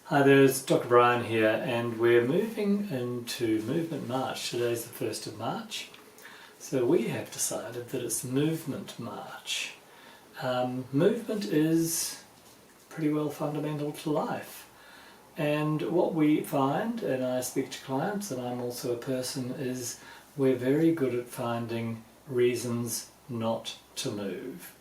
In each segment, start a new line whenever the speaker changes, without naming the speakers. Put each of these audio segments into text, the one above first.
Hi there, it's Dr. Brian here, and we're moving into Movement March. Today's the 1st of March, so we have decided that it's Movement March. Movement is pretty well fundamental to life, and what we find, and I speak to clients, and I'm also a person, is we're very good at finding reasons not to move.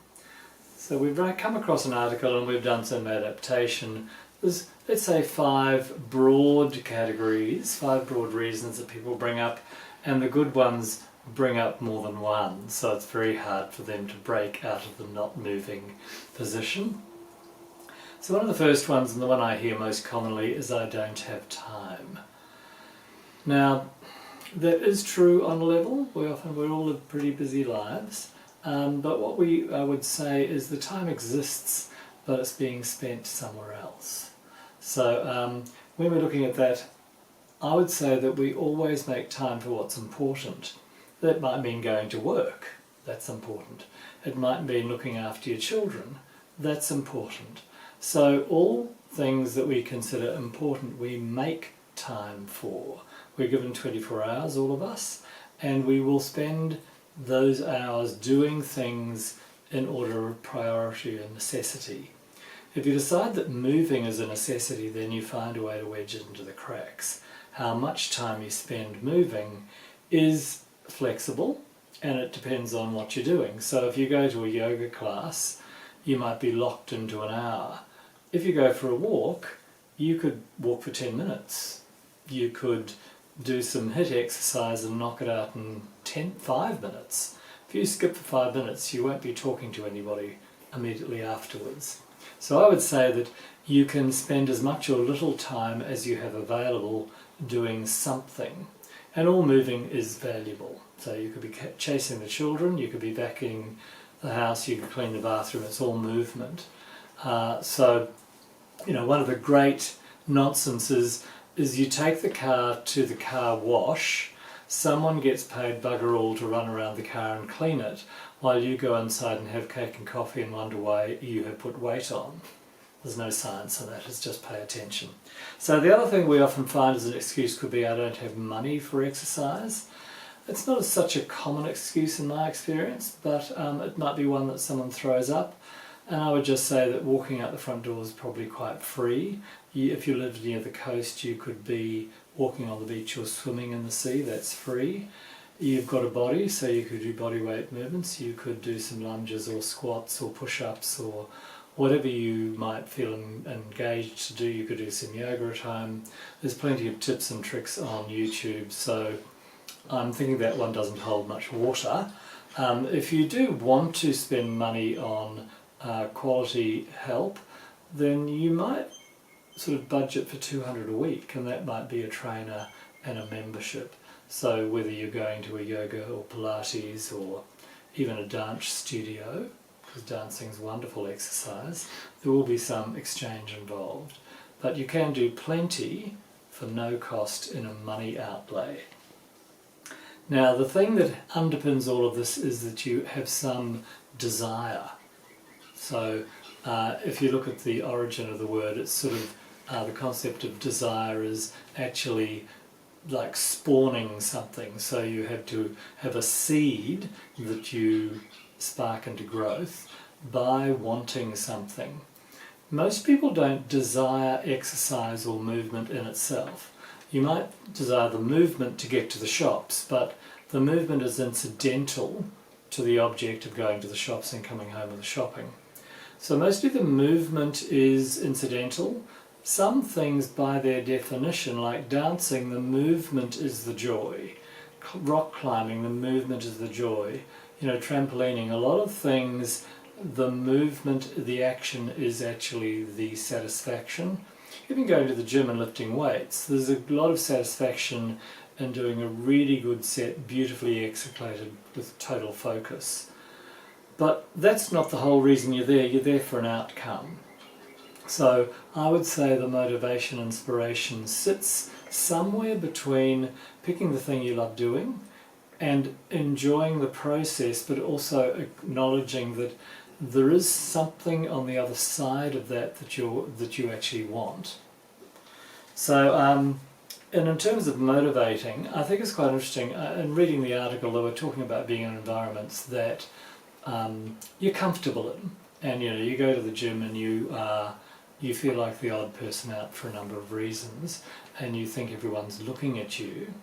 So we've come across an article and we've done some adaptation. There's, let's say, 5 broad categories, 5 broad reasons that people bring up, and the good ones bring up more than one, so it's very hard for them to break out of the not moving position. So one of the first ones, and the one I hear most commonly, is I don't have time. Now, that is true on a level. We all live pretty busy lives, but what I would say is the time exists, but it's being spent somewhere else. So when we're looking at that, I would say that we always make time for what's important. That might mean going to work, that's important. It might mean looking after your children, that's important. So all things that we consider important, we make time for. We're given 24 hours, all of us, and we will spend those hours doing things in order of priority and necessity. If you decide that moving is a necessity, then you find a way to wedge it into the cracks. How much time you spend moving is flexible, and it depends on what you're doing. So if you go to a yoga class, you might be locked into an hour. If you go for a walk, you could walk for 10 minutes. You could do some HIIT exercise and knock it out in 5 minutes. If you skip for 5 minutes, you won't be talking to anybody immediately afterwards. So I would say that you can spend as much or little time as you have available doing something, and all moving is valuable. So you could be chasing the children, you could be vacuuming the house, you could clean the bathroom, it's all movement. So, you know, one of the great nonsenses is you take the car to the car wash, someone gets paid bugger all to run around the car and clean it, while you go inside and have cake and coffee and wonder why you have put weight on. There's no science in that, it's just pay attention. So the other thing we often find as an excuse could be I don't have money for exercise. It's not such a common excuse in my experience, but it might be one that someone throws up. And I would just say that walking out the front door is probably quite free. If you lived near the coast, you could be walking on the beach or swimming in the sea, that's free. You've got a body, so you could do body weight movements, you could do some lunges or squats or push-ups or whatever you might feel engaged to do. You could do some yoga at home. There's plenty of tips and tricks on YouTube, so I'm thinking that one doesn't hold much water. If you do want to spend money on quality help, then you might sort of budget for $200 a week, and that might be a trainer and a membership. So whether you're going to a yoga or Pilates or even a dance studio, because dancing's a wonderful exercise, there will be some exchange involved. But you can do plenty for no cost in a money outlay. Now the thing that underpins all of this is that you have some desire. So if you look at the origin of the word, it's sort of the concept of desire is actually like spawning something. So you have to have a seed that you spark into growth by wanting something. Most people don't desire exercise or movement in itself. You might desire the movement to get to the shops, but the movement is incidental to the object of going to the shops and coming home with the shopping. So mostly the movement is incidental. Some things by their definition, like dancing, the movement is the joy. Rock climbing, the movement is the joy. You know, trampolining, a lot of things, the movement, the action is actually the satisfaction. Even going to the gym and lifting weights, there's a lot of satisfaction in doing a really good set, beautifully executed with total focus. But that's not the whole reason you're there for an outcome. So I would say the motivation, inspiration sits somewhere between picking the thing you love doing and enjoying the process, but also acknowledging that there is something on the other side of that that you actually want. So, and in terms of motivating, I think it's quite interesting. In reading the article, they were talking about being in environments that you're comfortable in, and you go to the gym and you feel like the odd person out for a number of reasons, and you think everyone's looking at you,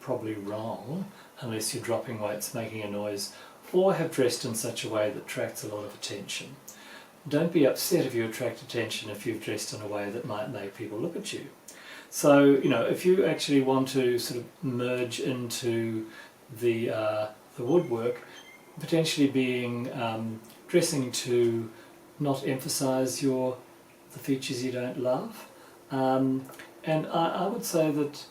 probably wrong, unless you're dropping weights, making a noise, or have dressed in such a way that attracts a lot of attention. Don't be upset if you attract attention if you've dressed in a way that might make people look at you. So, if you actually want to sort of merge into the woodwork, potentially dressing to not emphasise the features you don't love. And I would say that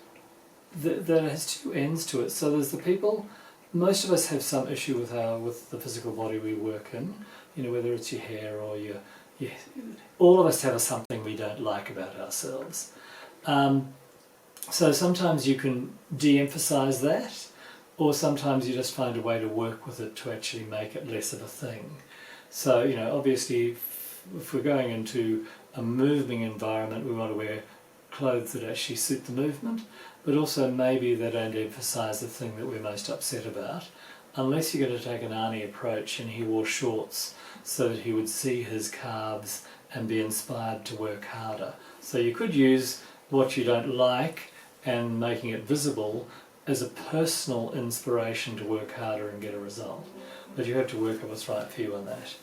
that has two ends to it. So there's the people, most of us have some issue with the physical body we work in, whether it's your hair or your all of us have something we don't like about ourselves. So sometimes you can de-emphasise that, or sometimes you just find a way to work with it to actually make it less of a thing. So, obviously if we're going into a moving environment, we want to wear clothes that actually suit the movement, but also maybe they don't emphasise the thing that we're most upset about, unless you're going to take an Arnie approach and he wore shorts so that he would see his calves and be inspired to work harder. So you could use what you don't like and making it visible as a personal inspiration to work harder and get a result. But you have to work out what's right for you on that.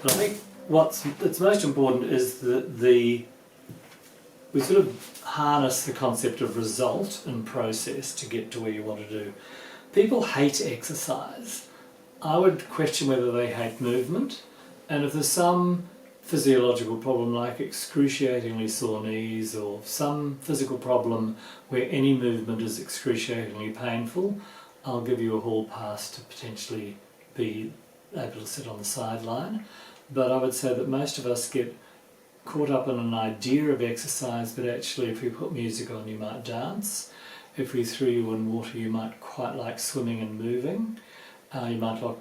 But I think that's most important is that we sort of harness the concept of result and process to get to where you want to do. People hate exercise. I would question whether they hate movement, and if there's some physiological problem like excruciatingly sore knees or some physical problem where any movement is excruciatingly painful, I'll give you a hall pass to potentially be able to sit on the sideline. But I would say that most of us get caught up in an idea of exercise, but actually if we put music on you might dance. If we threw you in water you might quite like swimming and moving. You might like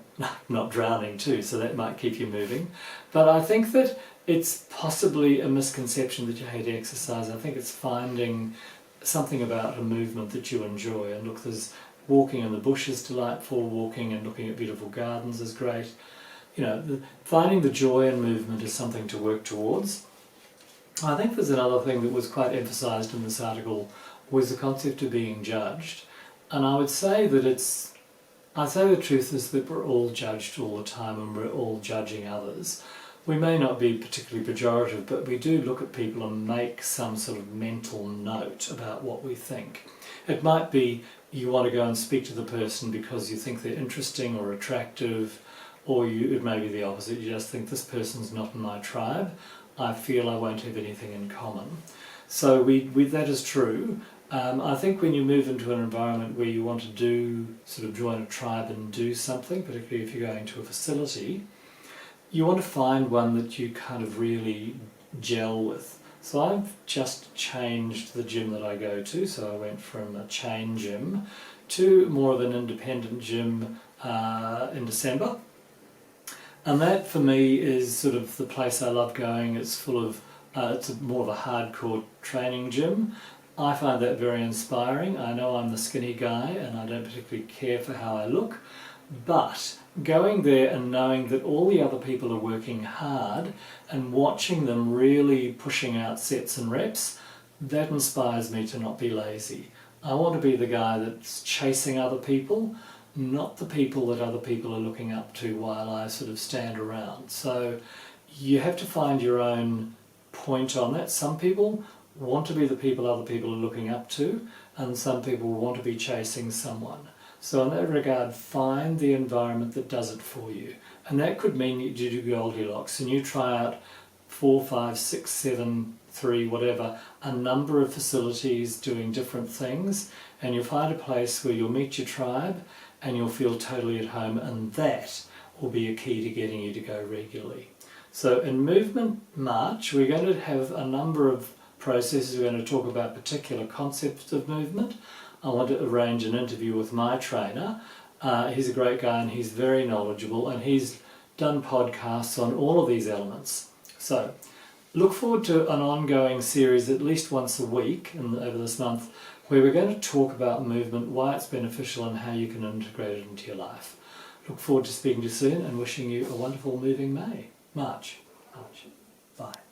not drowning too, so that might keep you moving. But I think that it's possibly a misconception that you hate exercise. I think it's finding something about a movement that you enjoy. And look, there's walking in the bush is delightful, walking and looking at beautiful gardens is great. Finding the joy in movement is something to work towards. I think there's another thing that was quite emphasised in this article was the concept of being judged. And I would say that the truth is that we're all judged all the time and we're all judging others. We may not be particularly pejorative, but we do look at people and make some sort of mental note about what we think. It might be you want to go and speak to the person because you think they're interesting or attractive, or it may be the opposite. You just think this person's not in my tribe. I feel I won't have anything in common. So that is true. I think when you move into an environment where you want to join a tribe and do something, particularly if you're going to a facility, you want to find one that you kind of really gel with. So I've just changed the gym that I go to, so I went from a chain gym to more of an independent gym in December. And that for me is sort of the place I love going. It's full of, it's more of a hardcore training gym. I find that very inspiring. I know I'm the skinny guy and I don't particularly care for how I look, but going there and knowing that all the other people are working hard and watching them really pushing out sets and reps, that inspires me to not be lazy. I want to be the guy that's chasing other people, not the people that other people are looking up to while I sort of stand around. So you have to find your own point on that. Some people want to be the people other people are looking up to, and some people want to be chasing someone. So in that regard, find the environment that does it for you. And that could mean you do Goldilocks and you try out 4, 5, 6, 7, 3, whatever, a number of facilities doing different things, and you'll find a place where you'll meet your tribe and you'll feel totally at home, and that will be a key to getting you to go regularly. So in Movement March, we're going to have a number of processes. We're going to talk about particular concepts of movement. I want to arrange an interview with my trainer. He's a great guy and he's very knowledgeable, and he's done podcasts on all of these elements. So look forward to an ongoing series at least once a week over this month, where we're going to talk about movement, why it's beneficial and how you can integrate it into your life. Look forward to speaking to you soon and wishing you a wonderful moving March. Bye.